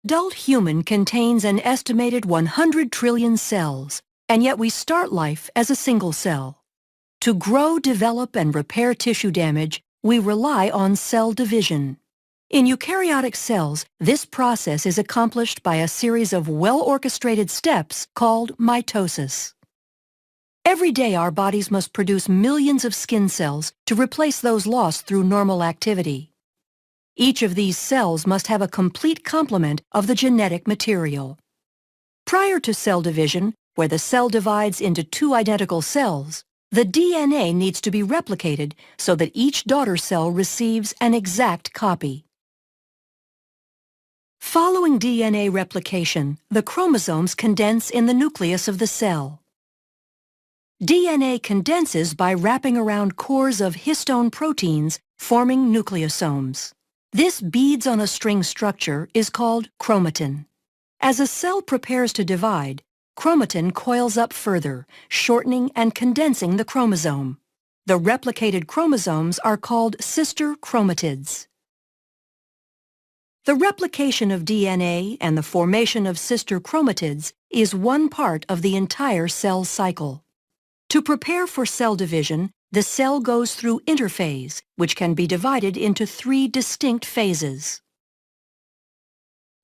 Adult human contains an estimated 100 trillion cells, and yet we start life as a single cell. To grow, develop, and repair tissue damage, we rely on cell division. In eukaryotic cells, this process is accomplished by a series of well-orchestrated steps called mitosis. Every day our bodies must produce millions of skin cells to replace those lost through normal activity. Each of these cells must have a complete complement of the genetic material. Prior to cell division, where the cell divides into two identical cells, the DNA needs to be replicated so that each daughter cell receives an exact copy. Following DNA replication, the chromosomes condense in the nucleus of the cell. DNA condenses by wrapping around cores of histone proteins, forming nucleosomes. This beads-on-a-string structure is called chromatin. As a cell prepares to divide, chromatin coils up further, shortening and condensing the chromosome. The replicated chromosomes are called sister chromatids. The replication of DNA and the formation of sister chromatids is one part of the entire cell cycle. To prepare for cell division, the cell goes through interphase, which can be divided into three distinct phases.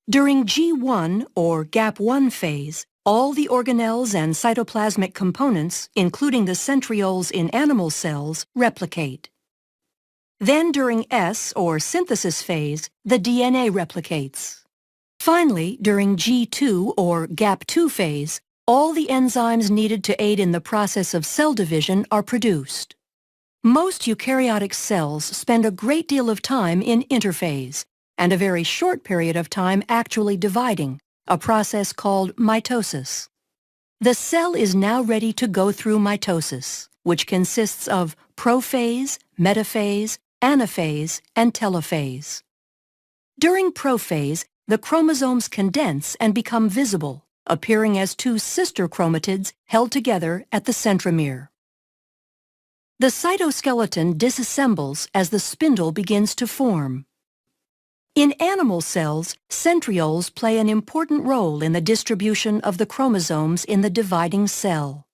During G1 or gap1 phase, all the organelles and cytoplasmic components, including the centrioles in animal cells, replicate. Then during S or synthesis phase, the DNA replicates. Finally, during G2 or gap2 phase, all the enzymes needed to aid in the process of cell division are produced. Most eukaryotic cells spend a great deal of time in interphase, and a very short period of time actually dividing, a process called mitosis. The cell is now ready to go through mitosis, which consists of prophase, metaphase, anaphase, and telophase. During prophase, the chromosomes condense and become visible, appearing as two sister chromatids held together at the centromere. The cytoskeleton disassembles as the spindle begins to form. In animal cells, centrioles play an important role in the distribution of the chromosomes in the dividing cell.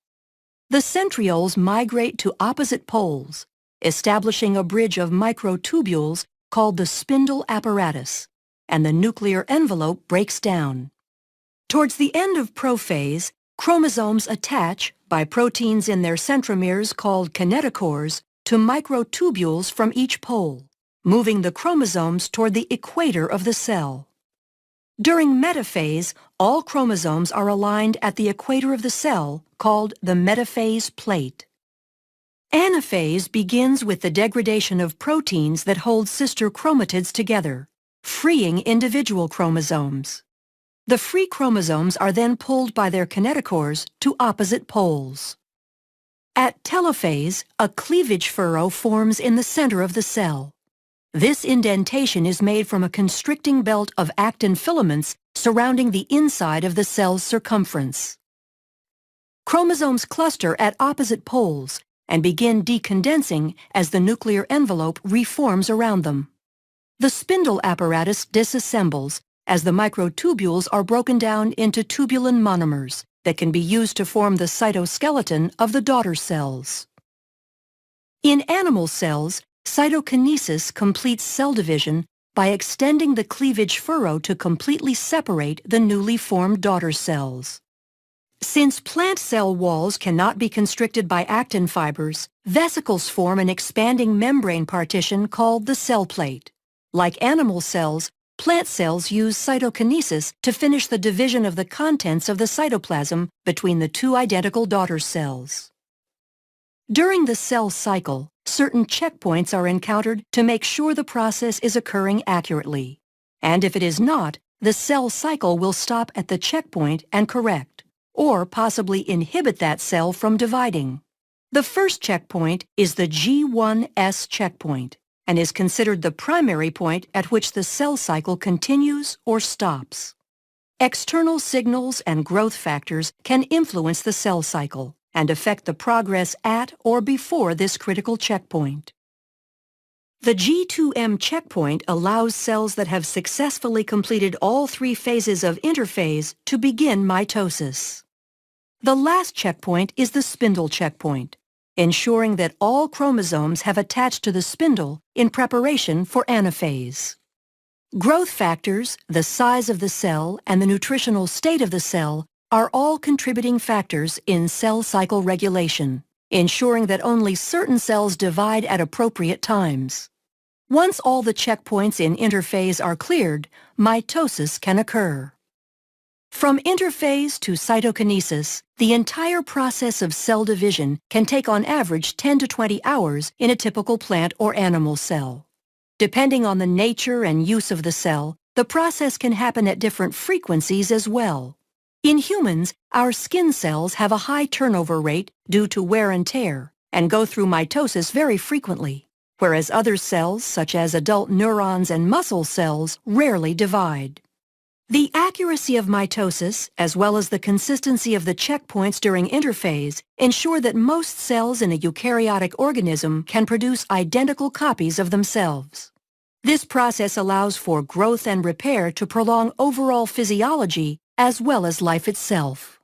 The centrioles migrate to opposite poles, establishing a bridge of microtubules called the spindle apparatus, and the nuclear envelope breaks down. Towards the end of prophase, chromosomes attach, by proteins in their centromeres called kinetochores, to microtubules from each pole, moving the chromosomes toward the equator of the cell. During metaphase, all chromosomes are aligned at the equator of the cell, called the metaphase plate. Anaphase begins with the degradation of proteins that hold sister chromatids together, freeing individual chromosomes. The free chromosomes are then pulled by their kinetochores to opposite poles. At telophase, a cleavage furrow forms in the center of the cell. This indentation is made from a constricting belt of actin filaments surrounding the inside of the cell's circumference. Chromosomes cluster at opposite poles and begin decondensing as the nuclear envelope reforms around them. The spindle apparatus disassembles as the microtubules are broken down into tubulin monomers that can be used to form the cytoskeleton of the daughter cells. In animal cells, cytokinesis completes cell division by extending the cleavage furrow to completely separate the newly formed daughter cells. Since plant cell walls cannot be constricted by actin fibers, vesicles form an expanding membrane partition called the cell plate. Like animal cells, plant cells use cytokinesis to finish the division of the contents of the cytoplasm between the two identical daughter cells. During the cell cycle, certain checkpoints are encountered to make sure the process is occurring accurately. And if it is not, the cell cycle will stop at the checkpoint and correct, or possibly inhibit that cell from dividing. The first checkpoint is the G1S checkpoint, and is considered the primary point at which the cell cycle continues or stops. External signals and growth factors can influence the cell cycle and affect the progress at or before this critical checkpoint. The G2M checkpoint allows cells that have successfully completed all 3 phases of interphase to begin mitosis. The last checkpoint is the spindle checkpoint, ensuring that all chromosomes have attached to the spindle in preparation for anaphase. Growth factors, the size of the cell, and the nutritional state of the cell are all contributing factors in cell cycle regulation, ensuring that only certain cells divide at appropriate times. Once all the checkpoints in interphase are cleared, mitosis can occur. From interphase to cytokinesis, the entire process of cell division can take on average 10 to 20 hours in a typical plant or animal cell. Depending on the nature and use of the cell, the process can happen at different frequencies as well. In humans, our skin cells have a high turnover rate due to wear and tear and go through mitosis very frequently, whereas other cells, such as adult neurons and muscle cells, rarely divide. The accuracy of mitosis, as well as the consistency of the checkpoints during interphase, ensure that most cells in a eukaryotic organism can produce identical copies of themselves. This process allows for growth and repair to prolong overall physiology as well as life itself.